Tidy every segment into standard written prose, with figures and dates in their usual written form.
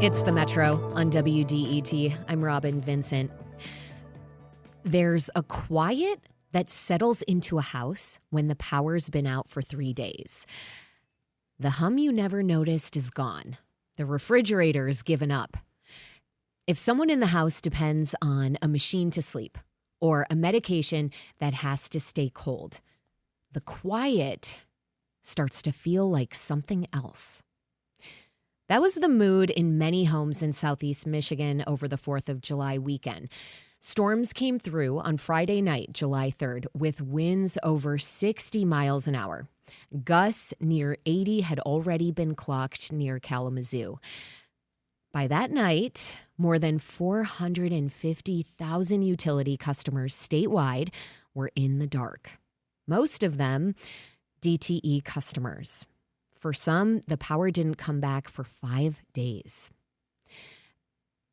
It's the Metro on WDET. I'm Robin Vincent. There's a quiet that settles into a house when the power's been out for 3 days. The hum you never noticed is gone. The refrigerator's given up. If someone in the house depends on a machine to sleep or a medication that has to stay cold, the quiet starts to feel like something else. That was the mood in many homes in Southeast Michigan over the 4th of July weekend. Storms came through on Friday night, July 3rd, with winds over 60 miles an hour. Gusts near 80 had already been clocked near Kalamazoo. By that night, more than 450,000 utility customers statewide were in the dark. Most of them DTE customers. For some, the power didn't come back for 5 days.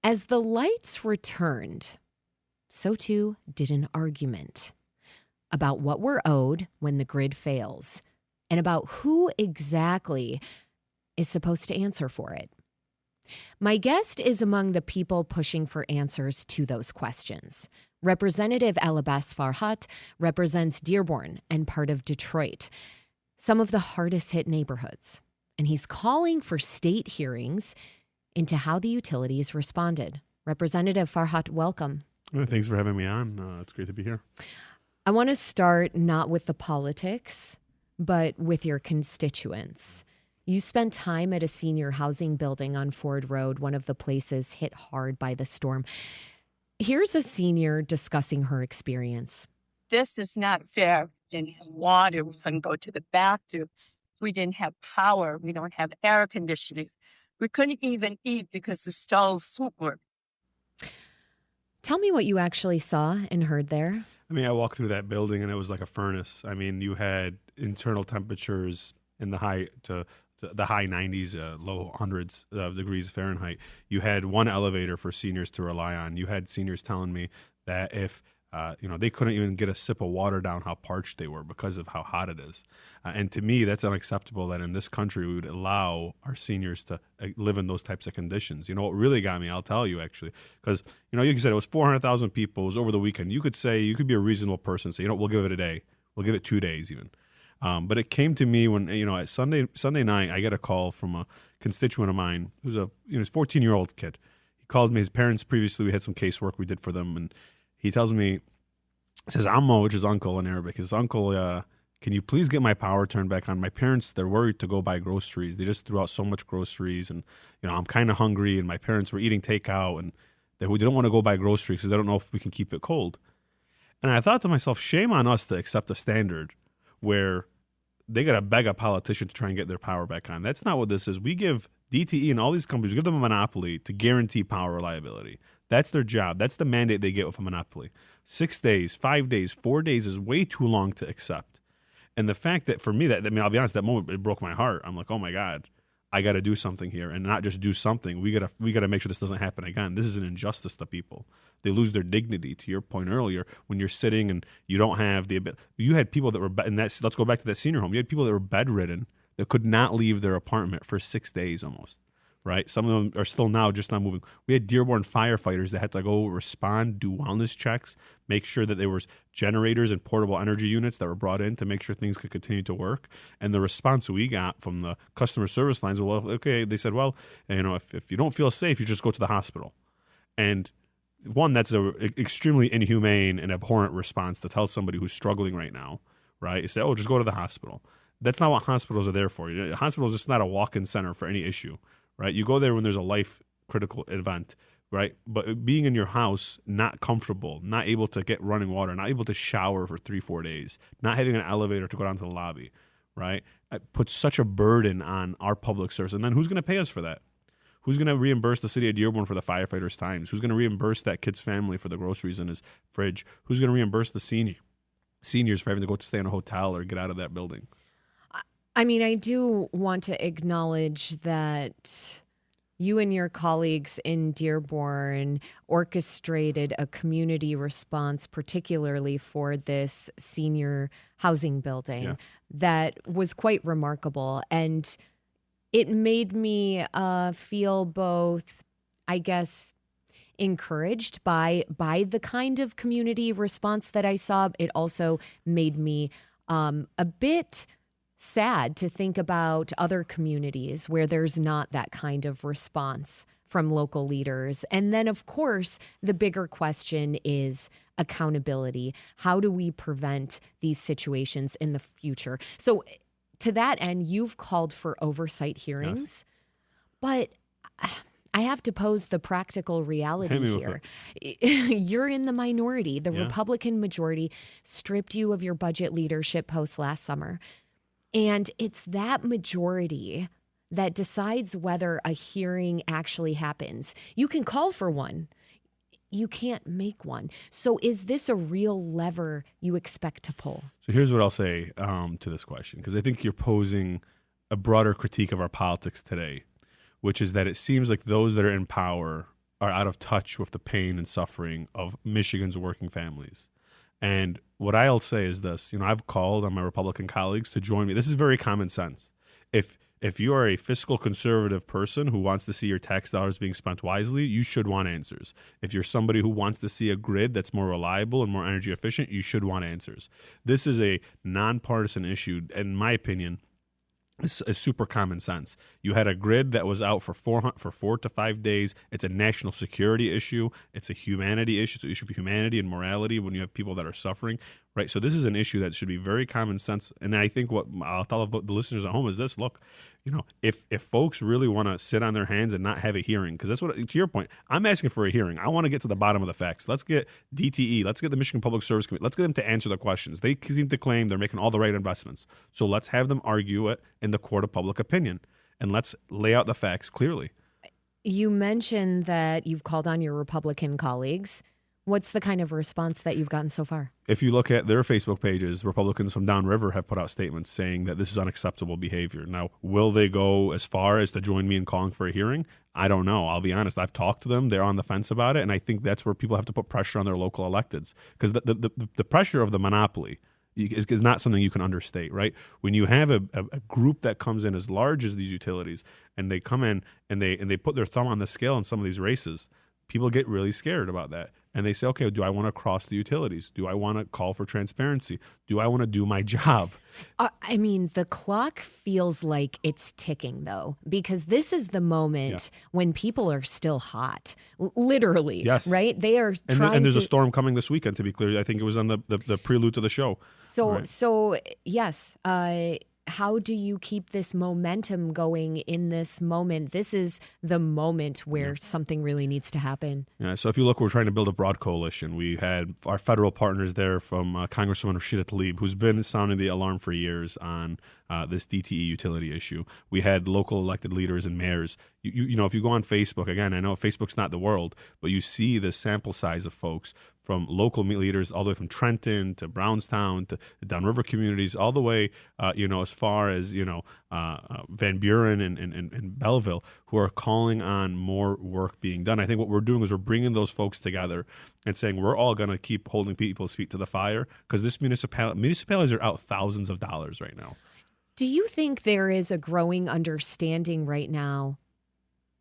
As the lights returned, so too did an argument about what we're owed when the grid fails and about who exactly is supposed to answer for it. My guest is among the people pushing for answers to those questions. Representative Alabas Farhat represents Dearborn and part of Detroit, some of the hardest hit neighborhoods. And he's calling for state hearings into how the utilities responded. Representative Farhat, welcome. Thanks for having me on. It's great to be here. I want to start not with the politics, but with your constituents. You spent time at a senior housing building on Ford Road, one of the places hit hard by the storm. Here's a senior discussing her experience. This is not fair. We didn't have water. We couldn't go to the bathroom. We didn't have power. We don't have air conditioning. We couldn't even eat because the stoves won't work. Tell me what you actually saw and heard there. I mean, I walked through that building and it was like a furnace. I mean, you had internal temperatures in the high 90s, low hundreds of degrees Fahrenheit. You had one elevator for seniors to rely on. You had seniors telling me that if they couldn't even get a sip of water down how parched they were because of how hot it is. And to me, that's unacceptable that in this country we would allow our seniors to live in those types of conditions. You know, what really got me, I'll tell you actually, because, you said it was 400,000 people. It was over the weekend. You could be a reasonable person, say, we'll give it a day. We'll give it 2 days even. But it came to me when, at Sunday night, I got a call from a constituent of mine who's a 14-year-old kid. He called me. His parents, previously, we had some casework we did for them, and he tells me, says, Ammo, which is uncle in Arabic. His uncle, can you please get my power turned back on? My parents, they're worried to go buy groceries. They just threw out so much groceries, and, I'm kind of hungry, and my parents were eating takeout, and they don't want to go buy groceries because they don't know if we can keep it cold. And I thought to myself, shame on us to accept a standard where they got to beg a politician to try and get their power back on. That's not what this is. We give DTE and all these companies, we give them a monopoly to guarantee power reliability. That's their job. That's the mandate they get with a monopoly. 6 days, 5 days, 4 days is way too long to accept. And the fact that for me, I'll be honest, that moment, it broke my heart. I'm like, oh my God, I got to do something here, and not just do something. We got to make sure this doesn't happen again. This is an injustice to people. They lose their dignity. To your point earlier, when you're sitting and you don't have the ability, you had people that were let's go back to that senior home. You had people that were bedridden that could not leave their apartment for 6 days almost. Right? Some of them are still now just not moving. We had Dearborn firefighters that had to go respond, do wellness checks, make sure that there was generators and portable energy units that were brought in to make sure things could continue to work. And the response we got from the customer service lines, they said, if you don't feel safe, you just go to the hospital. And one, that's an extremely inhumane and abhorrent response to tell somebody who's struggling right now, right? You say, just go to the hospital. That's not what hospitals are there for. Hospitals are just not a walk-in center for any issue. Right, you go there when there's a life-critical event, right? But being in your house, not comfortable, not able to get running water, not able to shower for 3-4 days, not having an elevator to go down to the lobby, right? It puts such a burden on our public service. And then who's going to pay us for that? Who's going to reimburse the city of Dearborn for the firefighters' times? Who's going to reimburse that kid's family for the groceries in his fridge? Who's going to reimburse the seniors for having to go to stay in a hotel or get out of that building? I mean, I do want to acknowledge that you and your colleagues in Dearborn orchestrated a community response, particularly for this senior housing building, that was quite remarkable. And it made me feel both, I guess, encouraged by the kind of community response that I saw. It also made me a bit sad to think about other communities where there's not that kind of response from local leaders. And then, of course, the bigger question is accountability. How do we prevent these situations in the future? So to that end, you've called for oversight hearings, but I have to pose the practical reality here. You're in the minority. The Republican majority stripped you of your budget leadership post last summer. And it's that majority that decides whether a hearing actually happens. You can call for one. You can't make one. So is this a real lever you expect to pull? So here's what I'll say to this question, because I think you're posing a broader critique of our politics today, which is that it seems like those that are in power are out of touch with the pain and suffering of Michigan's working families. And what I'll say is this, I've called on my Republican colleagues to join me. This is very common sense. If you are a fiscal conservative person who wants to see your tax dollars being spent wisely, you should want answers. If you're somebody who wants to see a grid that's more reliable and more energy efficient, you should want answers. This is a nonpartisan issue, in my opinion. It's super common sense. You had a grid that was out for 4 to 5 days. It's a national security issue. It's a humanity issue. It's an issue of humanity and morality when you have people that are suffering, right? So this is an issue that should be very common sense. And I think what I'll tell the listeners at home is this: look, if folks really want to sit on their hands and not have a hearing, because that's what, to your point, I'm asking for a hearing. I want to get to the bottom of the facts. Let's get DTE, let's get the Michigan Public Service Committee, let's get them to answer the questions. They seem to claim they're making all the right investments. So let's have them argue it in the court of public opinion, and let's lay out the facts clearly. You mentioned that you've called on your Republican colleagues. What's the kind of response that you've gotten so far? If you look at their Facebook pages, Republicans from downriver have put out statements saying that this is unacceptable behavior. Now, will they go as far as to join me in calling for a hearing? I don't know. I'll be honest. I've talked to them. They're on the fence about it, and I think that's where people have to put pressure on their local electeds, because the pressure of the monopoly is not something you can understate, right? When you have a group that comes in as large as these utilities, and they come in and they put their thumb on the scale in some of these races, people get really scared about that. And they say, okay, do I want to cross the utilities? Do I want to call for transparency? Do I want to do my job? I mean, the clock feels like it's ticking, though, because this is the moment when people are still hot, literally. Yes. Right? They are and there's a storm coming this weekend, to be clear. I think it was on the prelude to the show. So yes, how do you keep this momentum going in this moment? This is the moment where something really needs to happen. Yeah. So if you look, we're trying to build a broad coalition. We had our federal partners there from Congresswoman Rashida Tlaib, who's been sounding the alarm for years on this DTE utility issue. We had local elected leaders and mayors. You know, if you go on Facebook, again, I know Facebook's not the world, but you see the sample size of folks from local leaders all the way from Trenton to Brownstown to the downriver communities, all the way, as far as, Van Buren and Belleville, who are calling on more work being done. I think what we're doing is we're bringing those folks together and saying we're all going to keep holding people's feet to the fire, because this municipalities are out thousands of dollars right now. Do you think there is a growing understanding right now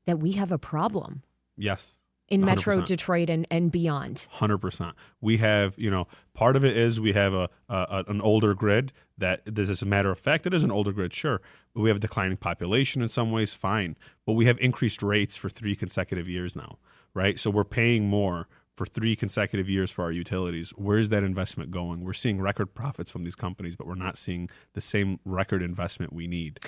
that we have a problem? Yes. In 100%. Metro Detroit and beyond? 100%. We have, part of it is we have an older grid that this is a matter of fact. It is an older grid, sure. But we have a declining population in some ways, fine. But we have increased rates for 3 consecutive years now, right? So we're paying more for 3 consecutive years for our utilities. Where's that investment going? We're seeing record profits from these companies, but we're not seeing the same record investment we need.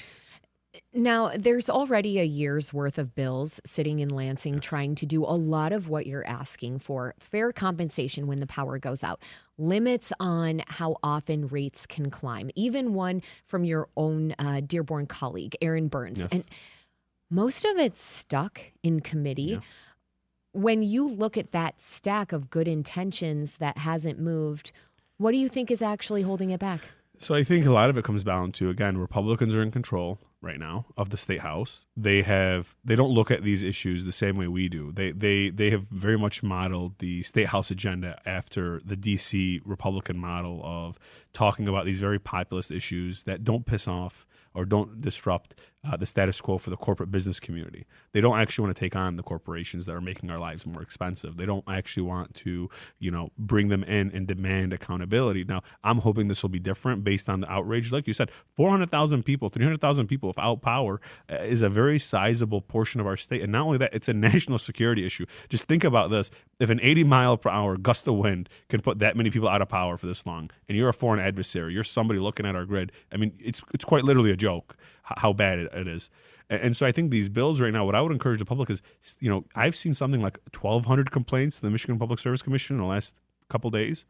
Now, there's already a year's worth of bills sitting in Lansing trying to do a lot of what you're asking for. Fair compensation when the power goes out, limits on how often rates can climb, even one from your own Dearborn colleague, Aaron Burns. Yes. And most of it's stuck in committee. Yeah. When you look at that stack of good intentions that hasn't moved, what do you think is actually holding it back? So I think a lot of it comes down to, again, Republicans are in control right now of the state house. They don't look at these issues the same way we do. They have very much modeled the state house agenda after the DC Republican model of talking about these very populist issues that don't piss off or don't disrupt the status quo for the corporate business community. They don't actually want to take on the corporations that are making our lives more expensive. They don't actually want to, bring them in and demand accountability. Now, I'm hoping this will be different based on the outrage. Like you said, 400,000 people, 300,000 people without power is a very sizable portion of our state. And not only that, it's a national security issue. Just think about this. If an 80-mile-per-hour gust of wind can put that many people out of power for this long, and you're a foreign adversary, you're somebody looking at our grid, I mean, it's quite literally a joke how bad it is. And so I think these bills right now, what I would encourage the public is, I've seen something like 1,200 complaints to the Michigan Public Service Commission in the last couple days.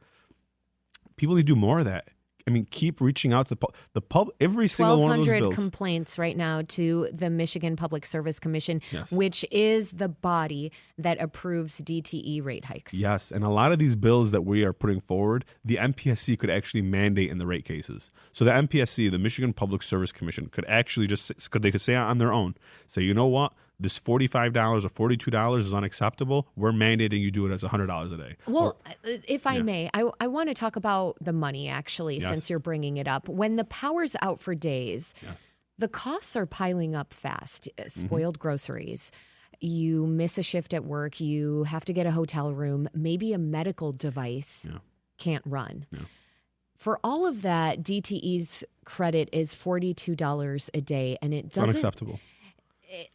People need to do more of that. I mean, keep reaching out to the public. Every single one of those bills. 1,200 complaints right now to the Michigan Public Service Commission, Yes. which is the body that approves DTE rate hikes. Yes, and a lot of these bills that we are putting forward, the MPSC could actually mandate in the rate cases. So the MPSC, the Michigan Public Service Commission, could actually they could say on their own, say, you know what, this $45 or $42 is unacceptable. We're mandating you do it as $100 a day. Well, if I may, I want to talk about the money, actually, Yes. since you're bringing it up. When the power's out for days, Yes. the costs are piling up fast. Mm-hmm. Spoiled groceries. You miss a shift at work. You have to get a hotel room. Maybe a medical device can't run. Yeah. For all of that, DTE's credit is $42 a day, and it It's doesn't. unacceptable.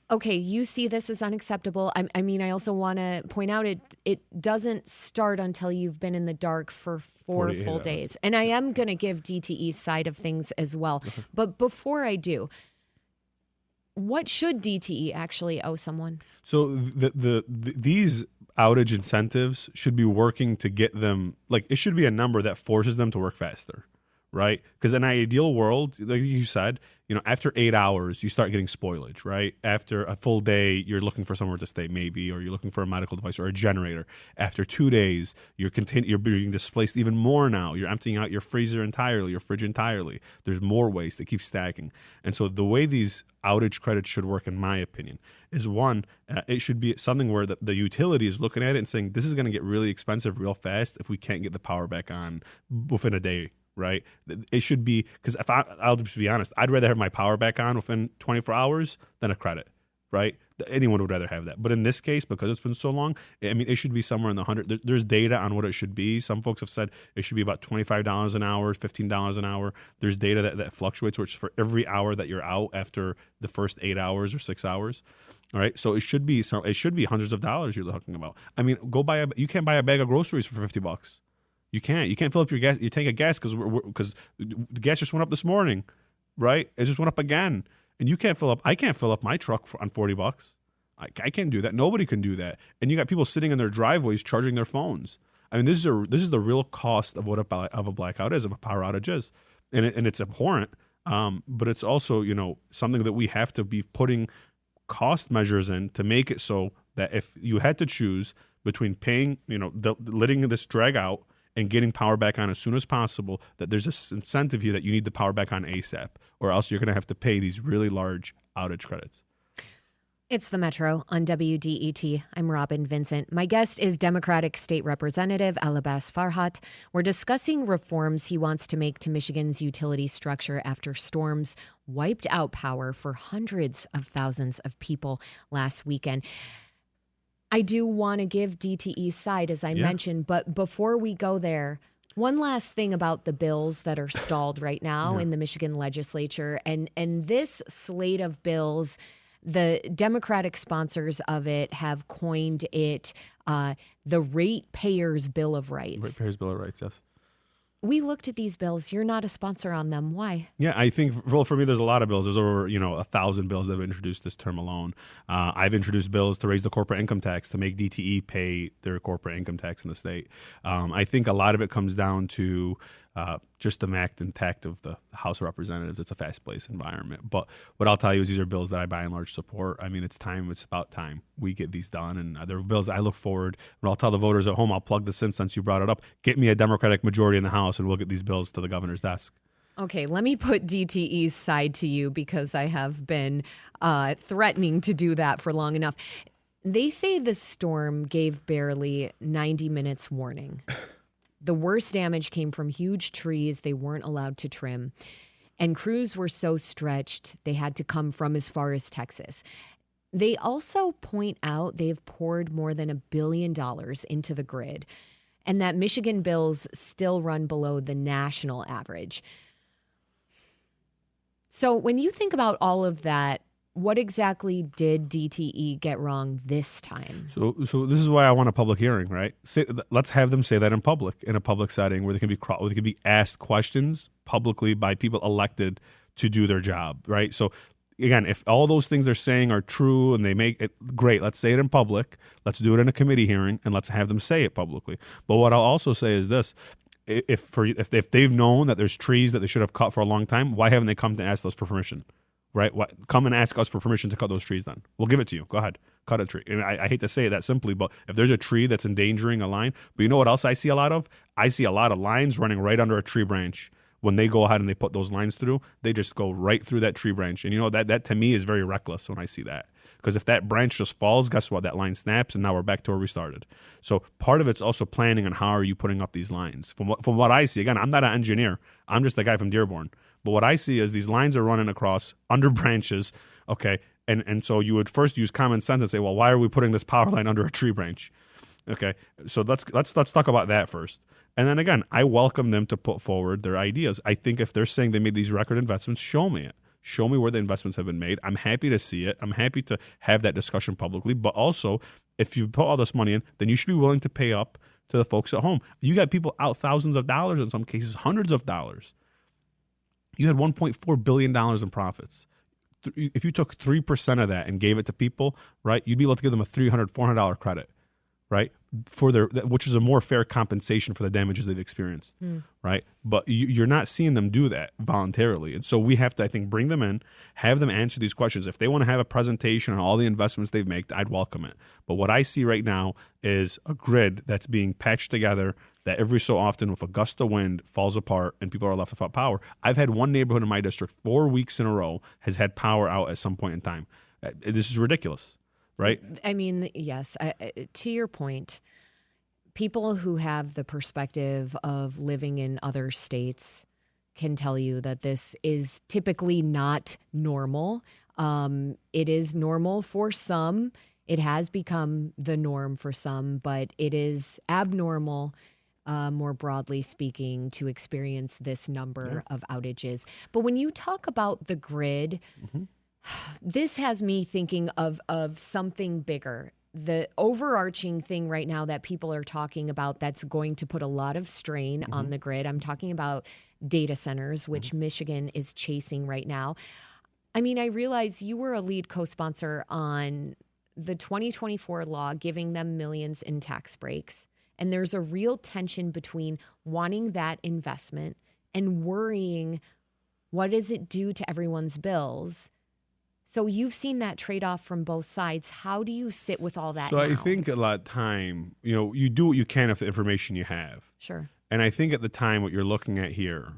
Okay, you see this as unacceptable. I mean, I also want to point out it doesn't start until you've been in the dark for 4 48 full hours. days. And I am going to give DTE's side of things as well. But before I do, what should DTE actually owe someone? So these outage incentives should be working to get them, like, it should be a number that forces them to work faster, right? Because in an ideal world, like you said, after 8 hours, you start getting spoilage, right? After a full day, you're looking for somewhere to stay, maybe, or you're looking for a medical device or a generator. After 2 days, you're being displaced even more now. You're emptying out your freezer entirely, your fridge entirely. There's more waste. They keep stacking. And so the way these outage credits should work, in my opinion, is one, it should be something where the utility is looking at it and saying, this is going to get really expensive real fast if we can't get the power back on within a day. Right? It should be, because I'll just be honest, I'd rather have my power back on within 24 hours than a credit, right? Anyone would rather have that. But in this case, because it's been so long, I mean, it should be somewhere in the 100. There's data on what it should be. Some folks have said it should be about $25 an hour, $15 an hour. There's data that fluctuates, which is for every hour that you're out after the first 8 hours or 6 hours. All right, so it should be hundreds of dollars you're talking about. I mean, you can't buy a bag of groceries for $50. You can't fill up your tank of gas because the gas just went up this morning, right? It just went up again, and I can't fill up my truck on $40. I can't do that. Nobody can do that. And you got people sitting in their driveways charging their phones. I mean, this is the real cost of what of a blackout is, of a power outage is, and it's abhorrent. But it's also something that we have to be putting cost measures in to make it so that if you had to choose between paying, letting this drag out and getting power back on as soon as possible, that there's this incentive here that you need the power back on ASAP, or else you're going to have to pay these really large outage credits. It's the Metro on WDET. I'm Robin Vincent. My guest is Democratic State Representative Alabas Farhat. We're discussing reforms he wants to make to Michigan's utility structure after storms wiped out power for hundreds of thousands of people last weekend. I do want to give DTE's side, as I mentioned, but before we go there, one last thing about the bills that are stalled right now in the Michigan legislature. And this slate of bills, the Democratic sponsors of it have coined it the Ratepayers Bill of Rights. Ratepayers Bill of Rights, yes. We looked at these bills. You're not a sponsor on them. Why? Yeah, I think, well, for me, there's a lot of bills. There's over, 1,000 bills that have been introduced this term alone. I've introduced bills to raise the corporate income tax, to make DTE pay their corporate income tax in the state. I think a lot of it comes down to just the act and tact of the House of Representatives. It's a fast-paced environment. But what I'll tell you is these are bills that I by and large support. I mean, it's about time we get these done. And they're bills I look forward. And I'll tell the voters at home, I'll plug this in since you brought it up. Get me a Democratic majority in the House and we'll get these bills to the governor's desk. Okay, let me put DTE's side to you because I have been threatening to do that for long enough. They say the storm gave barely 90 minutes warning. The worst damage came from huge trees they weren't allowed to trim. And crews were so stretched, they had to come from as far as Texas. They also point out they've poured more than $1 billion into the grid, and that Michigan bills still run below the national average. So when you think about all of that, what exactly did DTE get wrong this time? So this is why I want a public hearing, right? Let's have them say that in public, in a public setting where they can be asked questions publicly by people elected to do their job, right? So again, if all those things they're saying are true and they make it great, let's say it in public. Let's do it in a committee hearing and let's have them say it publicly. But what I'll also say is this: if they've known that there's trees that they should have cut for a long time, why haven't they come to ask us for permission? Right? Come and ask us for permission to cut those trees then. We'll give it to you. Go ahead. Cut a tree. And I hate to say it that simply, but if there's a tree that's endangering a line, but you know what else I see a lot of? I see a lot of lines running right under a tree branch. When they go ahead and they put those lines through, they just go right through that tree branch. And you know, that to me is very reckless when I see that. Because if that branch just falls, guess what? That line snaps and now we're back to where we started. So part of it's also planning on how are you putting up these lines. From what I see, again, I'm not an engineer. I'm just a guy from Dearborn. But what I see is these lines are running across under branches, okay? And so you would first use common sense and say, well, why are we putting this power line under a tree branch? Okay, so let's talk about that first. And then again, I welcome them to put forward their ideas. I think if they're saying they made these record investments, show me it. Show me where the investments have been made. I'm happy to see it. I'm happy to have that discussion publicly. But also, if you put all this money in, then you should be willing to pay up to the folks at home. You got people out thousands of dollars, in some cases hundreds of dollars. You had $1.4 billion in profits. If you took 3% of that and gave it to people, right, you'd be able to give them a $300, $400 credit, right, which is a more fair compensation for the damages they've experienced, right? But you're not seeing them do that voluntarily. And so we have to, I think, bring them in, have them answer these questions. If they want to have a presentation on all the investments they've made, I'd welcome it. But what I see right now is a grid that's being patched together that every so often with a gust of wind falls apart and people are left without power. I've had one neighborhood in my district 4 weeks in a row has had power out at some point in time. This is ridiculous, right? I mean, yes, to your point, people who have the perspective of living in other states can tell you that this is typically not normal. It is normal for some. It has become the norm for some, but it is abnormal, more broadly speaking, to experience this number of outages. But when you talk about the grid, this has me thinking of something bigger. The overarching thing right now that people are talking about that's going to put a lot of strain on the grid. I'm talking about data centers, which Michigan is chasing right now. I mean, I realize you were a lead co-sponsor on the 2024 law giving them millions in tax breaks. And there's a real tension between wanting that investment and worrying, what does it do to everyone's bills? So you've seen that trade-off from both sides. How do you sit with all that now? I think a lot of time, you do what you can with the information you have. Sure. And I think at the time what you're looking at here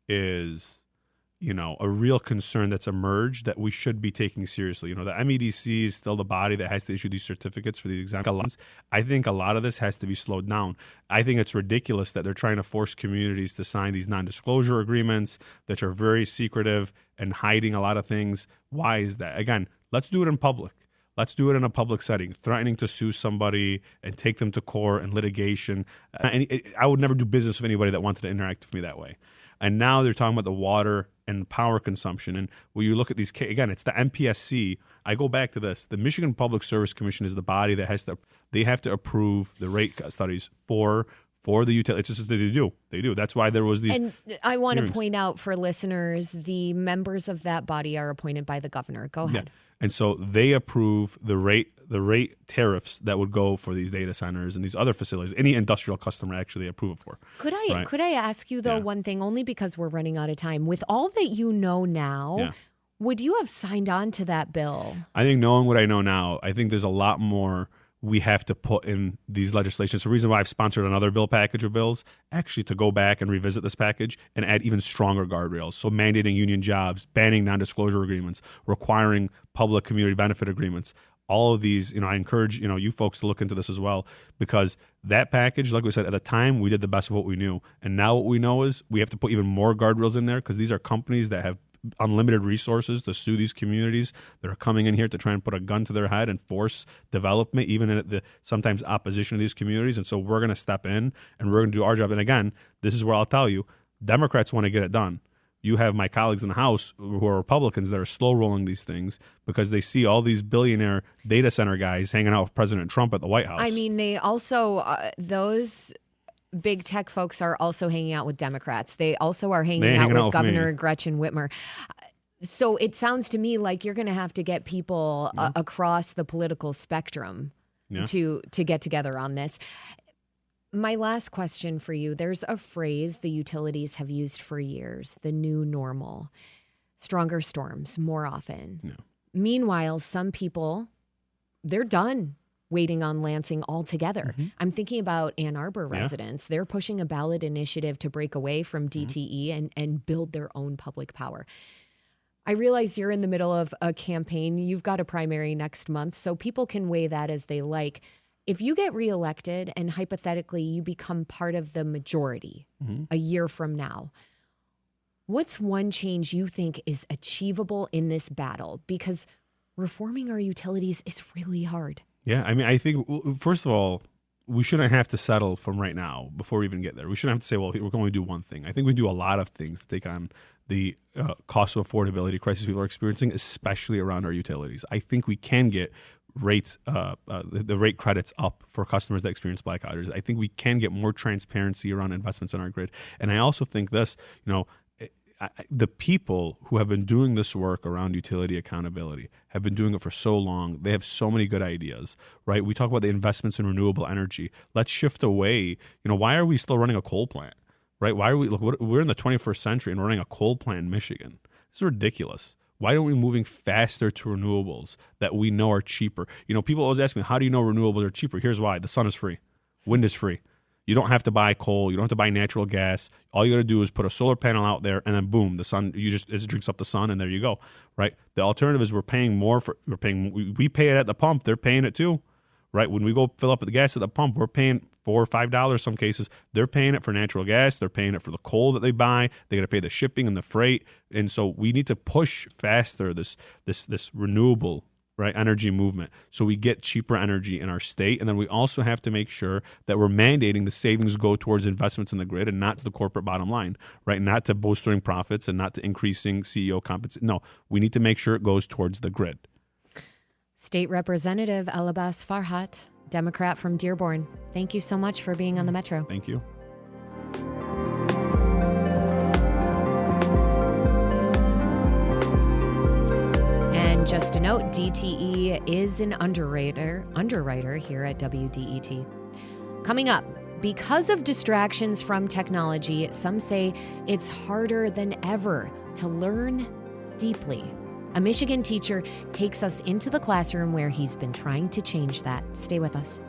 is, a real concern that's emerged that we should be taking seriously. The MEDC is still the body that has to issue these certificates for these exams. I think a lot of this has to be slowed down. I think it's ridiculous that they're trying to force communities to sign these non-disclosure agreements that are very secretive and hiding a lot of things. Why is that? Again, let's do it in public. Let's do it in a public setting, threatening to sue somebody and take them to court and litigation. I would never do business with anybody that wanted to interact with me that way. And now they're talking about the water and power consumption. And when you look at these, again, it's the MPSC. I go back to this. The Michigan Public Service Commission is the body that they have to approve the rate studies for the utility. It's just what they do. They do. That's why there was these. And I want hearings. to point out for listeners, the members of that body are appointed by the governor. Go ahead. Yeah. And so they approve the rate tariffs that would go for these data centers and these other facilities. Any industrial customer actually approve it for. Could I ask you though one thing, only because we're running out of time? With all that you know now, would you have signed on to that bill? I think knowing what I know now, I think there's a lot more we have to put in these legislations. The reason why I've sponsored another bill package of bills, actually to go back and revisit this package and add even stronger guardrails. So mandating union jobs, banning non-disclosure agreements, requiring public community benefit agreements. all of these, I encourage, you folks to look into this as well, because that package, like we said, at the time, we did the best of what we knew. And now what we know is we have to put even more guardrails in there, because these are companies that have unlimited resources to sue these communities that are coming in here to try and put a gun to their head and force development, even in the sometimes opposition of these communities. And so we're going to step in and we're going to do our job. And again, this is where I'll tell you, Democrats want to get it done. You have my colleagues in the House who are Republicans that are slow rolling these things because they see all these billionaire data center guys hanging out with President Trump at the White House. I mean, they also, those big tech folks are also hanging out with Democrats. They also are hanging out with Governor Gretchen Whitmer. So it sounds to me like you're going to have to get people across the political spectrum to get together on this. My last question for you, there's a phrase the utilities have used for years, the new normal, stronger storms more often. No. Meanwhile, some people, they're done waiting on Lansing altogether. Mm-hmm. I'm thinking about Ann Arbor residents. They're pushing a ballot initiative to break away from DTE and build their own public power. I realize you're in the middle of a campaign. You've got a primary next month, so people can weigh that as they like. If you get reelected and hypothetically you become part of the majority a year from now, what's one change you think is achievable in this battle? Because reforming our utilities is really hard. Yeah, I mean, I think, first of all, we shouldn't have to settle from right now before we even get there. We shouldn't have to say, well, we're going to do one thing. I think we do a lot of things to take on the cost of affordability crisis people are experiencing, especially around our utilities. I think we can get rates, the rate credits up for customers that experience blackouts. I think we can get more transparency around investments in our grid. And I also think this, the people who have been doing this work around utility accountability have been doing it for so long. They have so many good ideas, right? We talk about the investments in renewable energy. Let's shift away. Why are we still running a coal plant, right? Why are we, we're in the 21st century and running a coal plant in Michigan. This is ridiculous. Why aren't we moving faster to renewables that we know are cheaper? People always ask me, how do you know renewables are cheaper? Here's why. The sun is free. Wind is free. You don't have to buy coal. You don't have to buy natural gas. All you got to do is put a solar panel out there, and then boom, the sun. It drinks up the sun, and there you go. Right. The alternative is we pay it at the pump. They're paying it too. Right. When we go fill up the gas at the pump, we're paying $4 or $5. Some cases they're paying it for natural gas. They're paying it for the coal that they buy. They got to pay the shipping and the freight. And so we need to push faster this renewable energy movement so we get cheaper energy in our state. And then we also have to make sure that we're mandating the savings go towards investments in the grid and not to the corporate bottom line, right? Not to bolstering profits and not to increasing CEO compensation. No, we need to make sure it goes towards the grid. State Representative Elabaz Farhat, Democrat from Dearborn. Thank you so much for being on the Metro. Thank you. Just a note, DTE is an underwriter here at WDET. Coming up, because of distractions from technology, some say it's harder than ever to learn deeply. A Michigan teacher takes us into the classroom where he's been trying to change that. Stay with us.